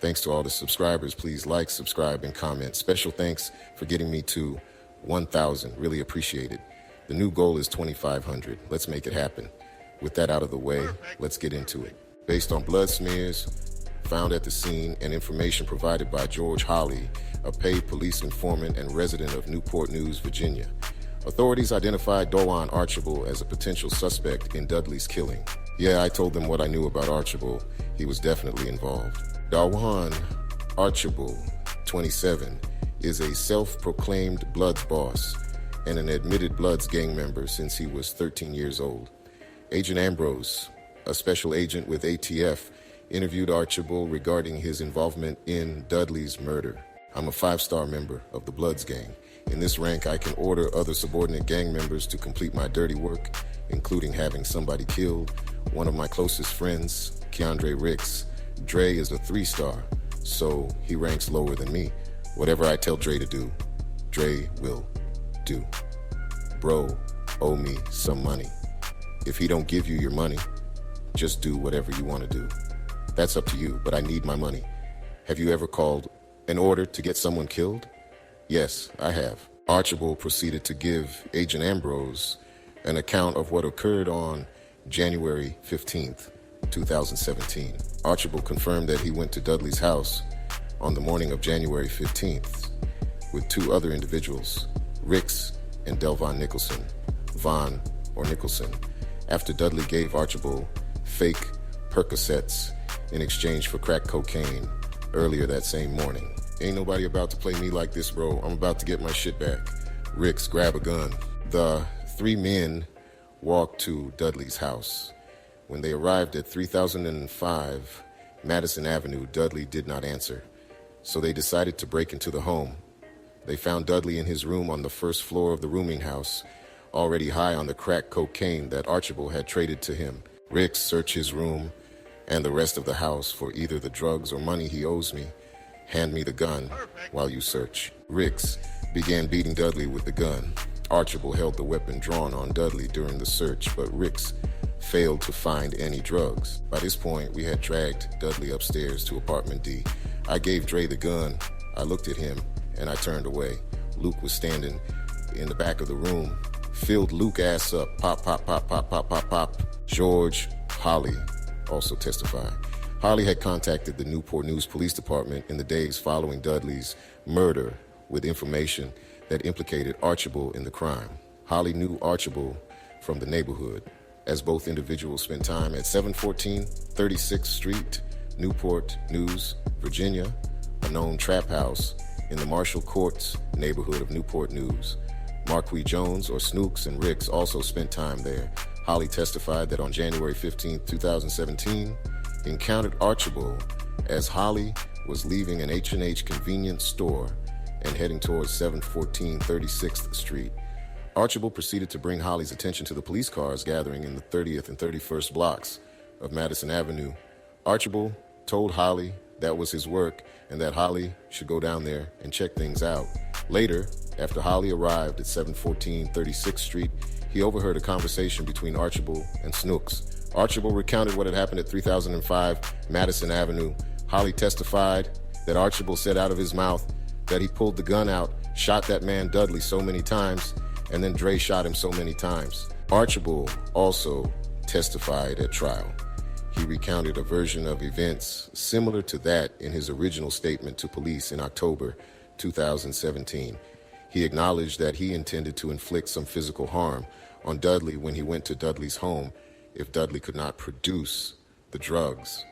Thanks to all the subscribers. Please like, subscribe, and comment. Special thanks for getting me to 1,000. Really appreciate it. The new goal is 2,500. Let's make it happen. With that out of the way, let's get into it. Based on blood smears found at the scene and information provided by George Holley, a paid police informant and resident of Newport News, Virginia, authorities identified Dawan Archibald as a potential suspect in Dudley's killing. Yeah, I told them what I knew about Archibald. He was definitely involved. Dawan Archibald, 27, is a self-proclaimed Bloods boss and an admitted Bloods gang member since he was 13 years old. Agent Ambrose, a special agent with ATF, interviewed Archibald regarding his involvement in Dudley's murder. I'm a 5-star member of the Bloods gang. In this rank, I can order other subordinate gang members to complete my dirty work, including having somebody killed. One of my closest friends, Keandre Ricks, Dre is a 3-star, so he ranks lower than me. Whatever I tell Dre to do, Dre will do. Bro, owe me some money. If he don't give you your money, just do whatever you want to do. That's up to you, but I need my money. Have you ever called an order to get someone killed? Yes, I have. Archibald proceeded to give Agent Ambrose an account of what occurred on January 15th, 2017. Archibald confirmed that he went to Dudley's house on the morning of January 15th with 2 other individuals, Ricks and Delvon Nicholson, Von or Nicholson, after Dudley gave Archibald fake Percocets in exchange for crack cocaine earlier that same morning. Ain't nobody about to play me like this, bro. I'm about to get my shit back. Ricks, grab a gun. The 3 men walked to Dudley's house. When they arrived at 3005 Madison Avenue, Dudley did not answer, so they decided to break into the home. They found Dudley in his room on the first floor of the rooming house, already high on the crack cocaine that Archibald had traded to him. Ricks, search his room and the rest of the house for either the drugs or money he owes me. Hand me the gun while you search. Ricks began beating Dudley with the gun. Archibald held the weapon drawn on Dudley during the search, but Ricks failed to find any drugs. By this point, we had dragged Dudley upstairs to apartment D. I gave Dre the gun. I looked at him and I turned away. Luke was standing in the back of the room. Filled Luke ass up. Pop, pop, pop, pop, pop, pop, pop. George Holley also testified. Holley had contacted the Newport News Police Department in the days following Dudley's murder with information that implicated Archibald in the crime. Holley knew Archibald from the neighborhood, as both individuals spent time at 714 36th Street, Newport News, Virginia, a known trap house in the Marshall Courts neighborhood of Newport News. Marquis Jones, or Snooks, and Ricks also spent time there. Holley testified that on January 15, 2017, encountered Archibald as Holley was leaving an H&H convenience store and heading towards 714 36th Street. Archibald proceeded to bring Holley's attention to the police cars gathering in the 30th and 31st blocks of Madison Avenue. Archibald told Holley that was his work and that Holley should go down there and check things out. Later, after Holley arrived at 714 36th Street, he overheard a conversation between Archibald and Snooks. Archibald recounted what had happened at 3005 Madison Avenue. Holley testified that Archibald said out of his mouth that he pulled the gun out, shot that man Dudley so many times, and then Dre shot him so many times. Archibald also testified at trial. He recounted a version of events similar to that in his original statement to police in October 2017. He acknowledged that he intended to inflict some physical harm on Dudley when he went to Dudley's home if Dudley could not produce the drugs.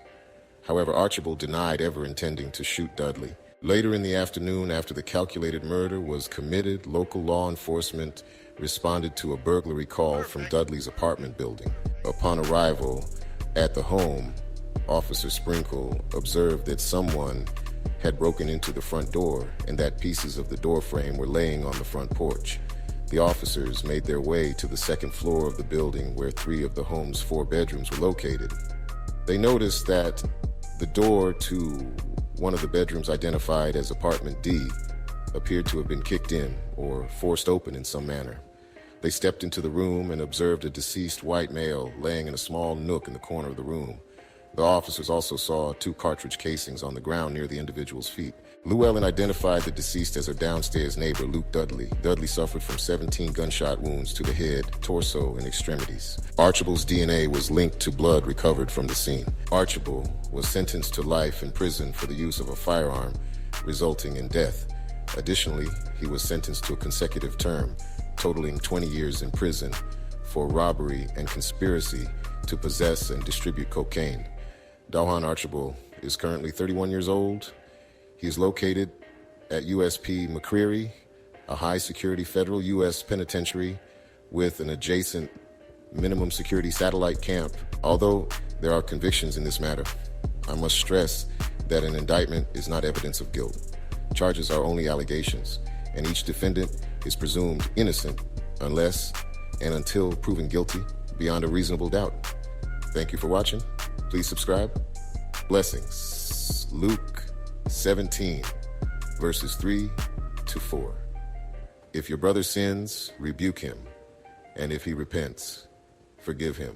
However, Archibald denied ever intending to shoot Dudley. Later in the afternoon, after the calculated murder was committed, local law enforcement responded to a burglary call from Dudley's apartment building. Upon arrival at the home, Officer Sprinkle observed that someone had broken into the front door and that pieces of the door frame were laying on the front porch. The officers made their way to the second floor of the building where 3 of the home's 4 bedrooms were located. They noticed that the door to one of the bedrooms, identified as apartment D, appeared to have been kicked in or forced open in some manner. They stepped into the room and observed a deceased white male laying in a small nook in the corner of the room. The officers also saw 2 cartridge casings on the ground near the individual's feet. Llewellyn identified the deceased as her downstairs neighbor, Luke Dudley. Dudley suffered from 17 gunshot wounds to the head, torso, and extremities. Archibald's DNA was linked to blood recovered from the scene. Archibald was sentenced to life in prison for the use of a firearm, resulting in death. Additionally, he was sentenced to a consecutive term, totaling 20 years in prison for robbery and conspiracy to possess and distribute cocaine. Dawhan Archibald is currently 31 years old. He is located at USP McCreary, a high-security federal U.S. penitentiary with an adjacent minimum security satellite camp. Although there are convictions in this matter, I must stress that an indictment is not evidence of guilt. Charges are only allegations, and each defendant is presumed innocent unless and until proven guilty beyond a reasonable doubt. Thank you for watching. Please subscribe. Blessings. Luke 17, verses 3 to 4. If your brother sins, rebuke him, and if he repents, forgive him.